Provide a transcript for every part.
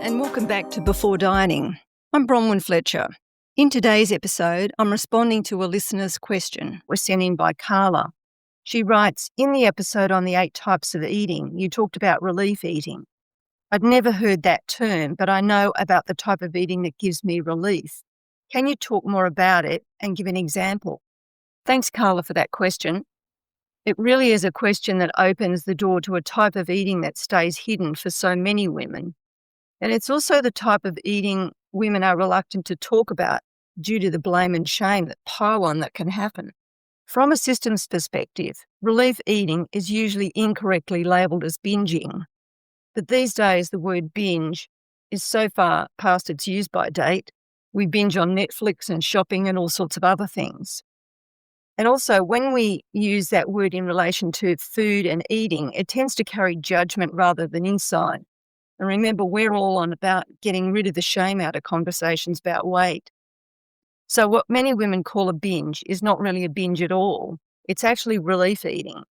and welcome back to Before Dieting. I'm Bronwyn Fletcher. In today's episode, I'm responding to a listener's question was sent in by Karla. She writes, in the episode on the 8 types of eating, you talked about relief eating. I'd never heard that term, but I know about the type of eating that gives me relief. Can you talk more about it and give an example? Thanks, Karla, for that question. It really is a question that opens the door to a type of eating that stays hidden for so many women. And it's also the type of eating women are reluctant to talk about due to the blame and shame that pile on that can happen. From a systems perspective, relief eating is usually incorrectly labelled as bingeing. But these days, the word binge is so far past its use-by date. We binge on Netflix and shopping and all sorts of other things. And also, when we use that word in relation to food and eating, it tends to carry judgment rather than insight. And remember, we're all on about getting rid of the shame out of conversations about weight. So what many women call a binge is not really a binge at all. It's actually relief eating.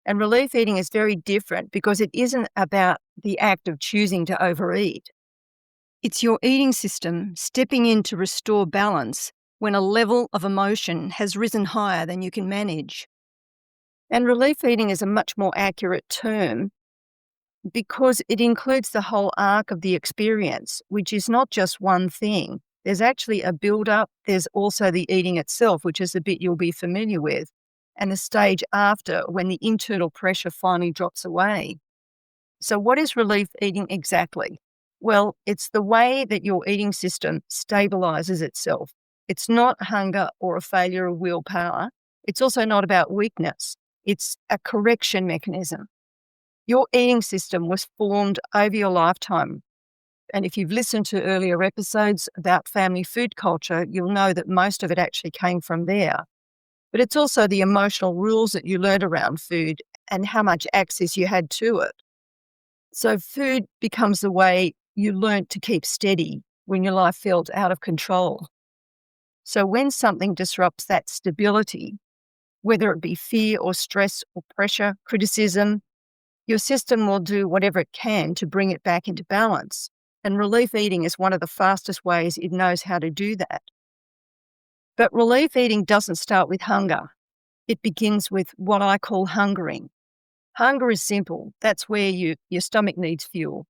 And relief eating is very different because it isn't about the act of choosing to overeat. It's your eating system stepping in to restore balance when a level of emotion has risen higher than you can manage. And relief eating is a much more accurate term because it includes the whole arc of the experience, which is not just one thing. There's actually a build-up. There's also the eating itself, which is the bit you'll be familiar with, and the stage after when the internal pressure finally drops away. So what is relief eating exactly? Well, it's the way that your eating system stabilizes itself. It's not hunger or a failure of willpower. It's also not about weakness. It's a correction mechanism. Your eating system was formed over your lifetime. And if you've listened to earlier episodes about family food culture, you'll know that most of it actually came from there. But it's also the emotional rules that you learned around food and how much access you had to it. So food becomes the way you learnt to keep steady when your life felt out of control. So when something disrupts that stability, whether it be fear or stress or pressure, criticism, your system will do whatever it can to bring it back into balance. And relief eating is one of the fastest ways it knows how to do that. But relief eating doesn't start with hunger. It begins with what I call hungering. Hunger is simple. That's where your stomach needs fuel.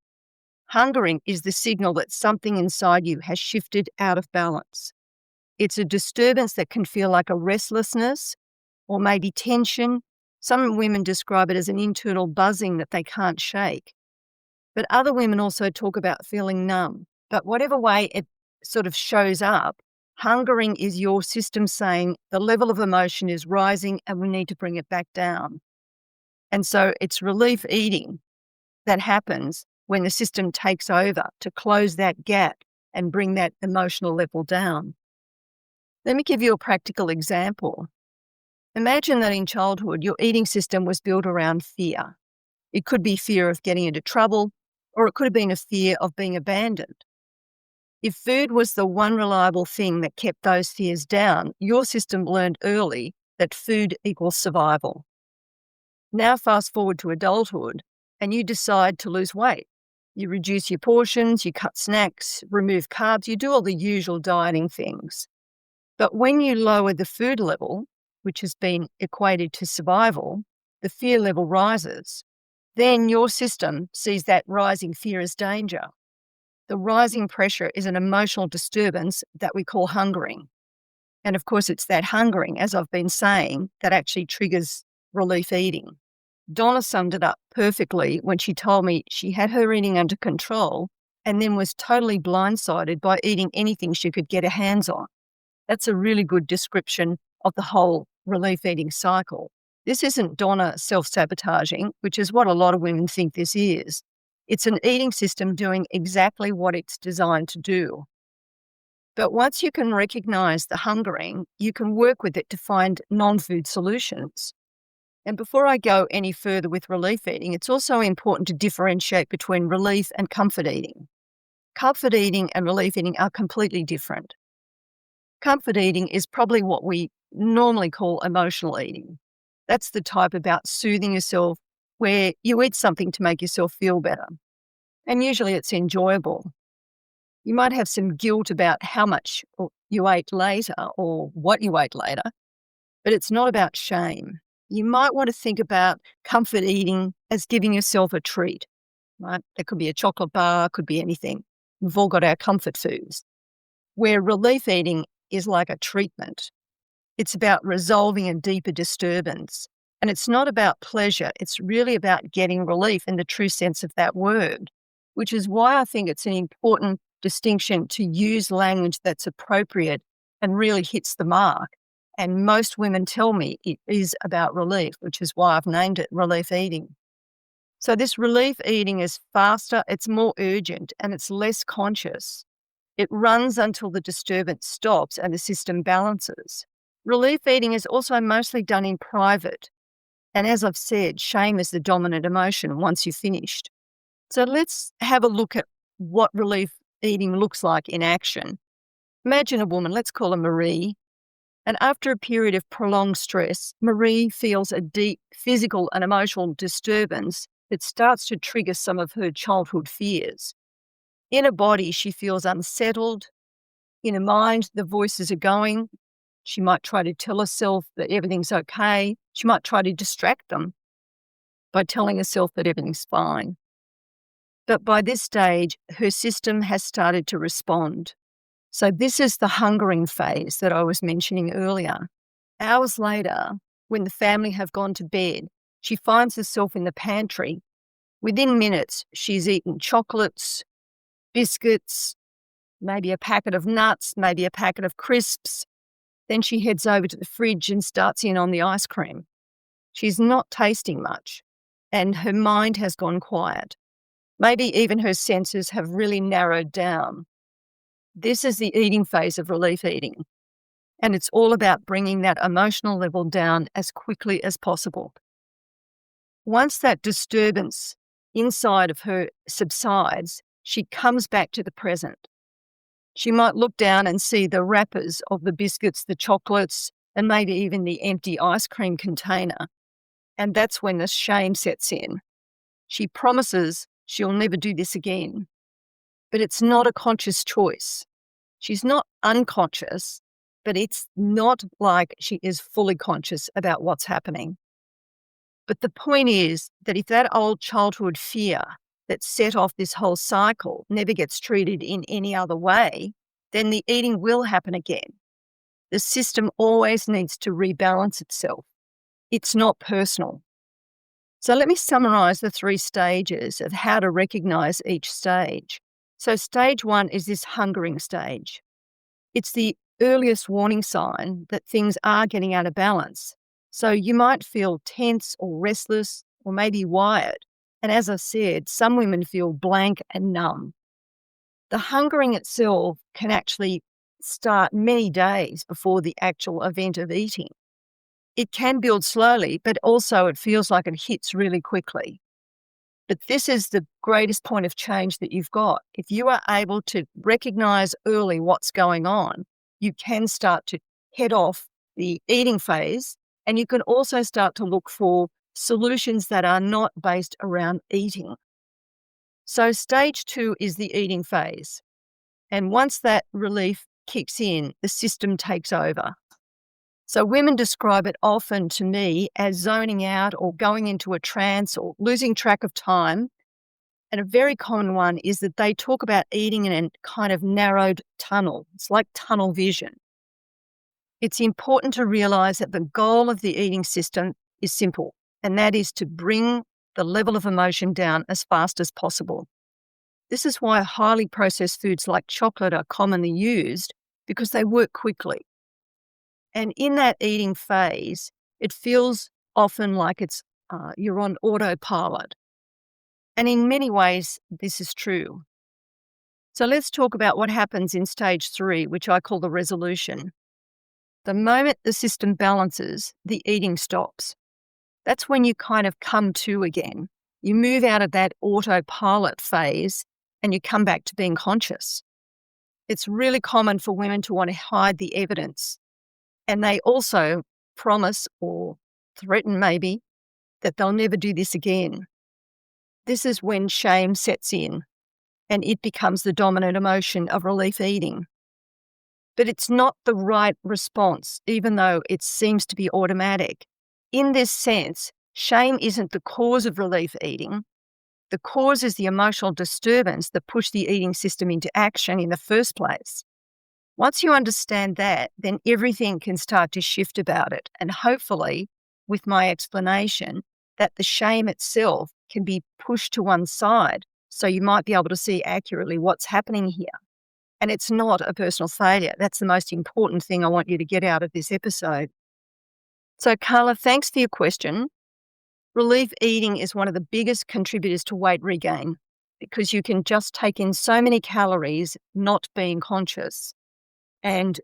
Hungering is the signal that something inside you has shifted out of balance. It's a disturbance that can feel like a restlessness or maybe tension. Some women describe it as an internal buzzing that they can't shake. But other women also talk about feeling numb. But whatever way it sort of shows up, hungering is your system saying the level of emotion is rising and we need to bring it back down. And so it's relief eating that happens when the system takes over to close that gap and bring that emotional level down. Let me give you a practical example. Imagine that in childhood, your eating system was built around fear. It could be fear of getting into trouble, or it could have been a fear of being abandoned. If food was the one reliable thing that kept those fears down, your system learned early that food equals survival. Now fast forward to adulthood, and you decide to lose weight. You reduce your portions, you cut snacks, remove carbs, you do all the usual dieting things. But when you lower the food level, which has been equated to survival, the fear level rises. Then your system sees that rising fear as danger. The rising pressure is an emotional disturbance that we call hungering. And of course, it's that hungering, as I've been saying, that actually triggers relief eating. Donna summed it up perfectly when she told me she had her eating under control and then was totally blindsided by eating anything she could get her hands on. That's a really good description of the whole relief eating cycle. This isn't Donna self-sabotaging, which is what a lot of women think this is. It's an eating system doing exactly what it's designed to do. But once you can recognize the hungering, you can work with it to find non-food solutions. And before I go any further with relief eating, it's also important to differentiate between relief and comfort eating. Comfort eating and relief eating are completely different. Comfort eating is probably what we normally call emotional eating. That's the type about soothing yourself where you eat something to make yourself feel better. And usually it's enjoyable. You might have some guilt about how much you ate later or what you ate later, but it's not about shame. You might want to think about comfort eating as giving yourself a treat, right? It could be a chocolate bar, could be anything. We've all got our comfort foods. Where relief eating is like a treatment. It's about resolving a deeper disturbance. And it's not about pleasure. It's really about getting relief in the true sense of that word, which is why I think it's an important distinction to use language that's appropriate and really hits the mark. And most women tell me it is about relief, which is why I've named it relief eating. So this relief eating is faster, it's more urgent, and it's less conscious. It runs until the disturbance stops and the system balances. Relief eating is also mostly done in private. And as I've said, shame is the dominant emotion once you've finished. So let's have a look at what relief eating looks like in action. Imagine a woman, let's call her Marie, and after a period of prolonged stress, Marie feels a deep physical and emotional disturbance that starts to trigger some of her childhood fears. In her body, she feels unsettled. In her mind, the voices are going. She might try to tell herself that everything's okay. She might try to distract them by telling herself that everything's fine. But by this stage, her system has started to respond. So this is the hungering phase that I was mentioning earlier. Hours later, when the family have gone to bed, she finds herself in the pantry. Within minutes, she's eaten chocolates, biscuits, maybe a packet of nuts, maybe a packet of crisps. Then she heads over to the fridge and starts in on the ice cream. She's not tasting much, and her mind has gone quiet. Maybe even her senses have really narrowed down. This is the eating phase of relief eating, and it's all about bringing that emotional level down as quickly as possible. Once that disturbance inside of her subsides, she comes back to the present. She might look down and see the wrappers of the biscuits, the chocolates, and maybe even the empty ice cream container. And that's when the shame sets in. She promises she'll never do this again. But it's not a conscious choice. She's not unconscious, but it's not like she is fully conscious about what's happening. But the point is that if that old childhood fear that set off this whole cycle never gets treated in any other way, then the eating will happen again. The system always needs to rebalance itself. It's not personal. So let me summarize the 3 stages of how to recognize each stage. So stage 1 is this hungering stage. It's the earliest warning sign that things are getting out of balance. So you might feel tense or restless or maybe wired. And as I said, some women feel blank and numb. The hungering itself can actually start many days before the actual event of eating. It can build slowly, but also it feels like it hits really quickly. But this is the greatest point of change that you've got. If you are able to recognize early what's going on, you can start to head off the eating phase, and you can also start to look for solutions that are not based around eating. So stage 2 is the eating phase. And once that relief kicks in, the system takes over. So women describe it often to me as zoning out or going into a trance or losing track of time. And a very common one is that they talk about eating in a kind of narrowed tunnel. It's like tunnel vision. It's important to realize that the goal of the eating system is simple, and that is to bring the level of emotion down as fast as possible. This is why highly processed foods like chocolate are commonly used, because they work quickly. And in that eating phase, it feels often like you're on autopilot. And in many ways, this is true. So let's talk about what happens in stage 3, which I call the resolution. The moment the system balances, the eating stops. That's when you kind of come to again. You move out of that autopilot phase and you come back to being conscious. It's really common for women to want to hide the evidence. And they also promise or threaten maybe that they'll never do this again. This is when shame sets in. and it becomes the dominant emotion of relief eating. But it's not the right response, even though it seems to be automatic. In this sense, shame isn't the cause of relief eating. The cause is the emotional disturbance that pushed the eating system into action in the first place. Once you understand that, then everything can start to shift about it. And hopefully, with my explanation, that the shame itself can be pushed to one side so you might be able to see accurately what's happening here. And it's not a personal failure. That's the most important thing I want you to get out of this episode. So, Karla, thanks for your question. Relief eating is one of the biggest contributors to weight regain because you can just take in so many calories not being conscious. And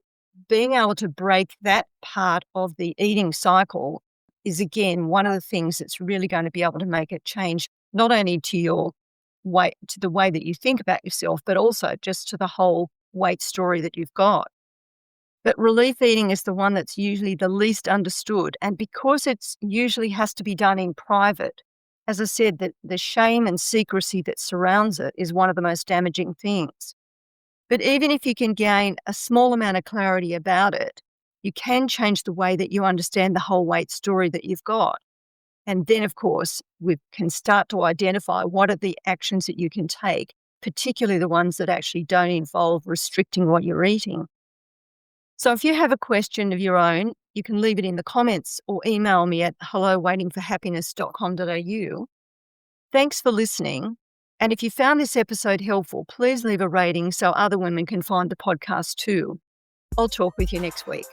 being able to break that part of the eating cycle is, again, one of the things that's really going to be able to make a change, not only to your weight, to the way that you think about yourself, but also just to the whole weight story that you've got. But relief eating is the one that's usually the least understood. And because it's usually has to be done in private, as I said, the shame and secrecy that surrounds it is one of the most damaging things. But even if you can gain a small amount of clarity about it, you can change the way that you understand the whole weight story that you've got. And then, of course, we can start to identify what are the actions that you can take, particularly the ones that actually don't involve restricting what you're eating. So if you have a question of your own, you can leave it in the comments or email me at hellowaitingforhappiness.com.au. Thanks for listening. And if you found this episode helpful, please leave a rating so other women can find the podcast too. I'll talk with you next week.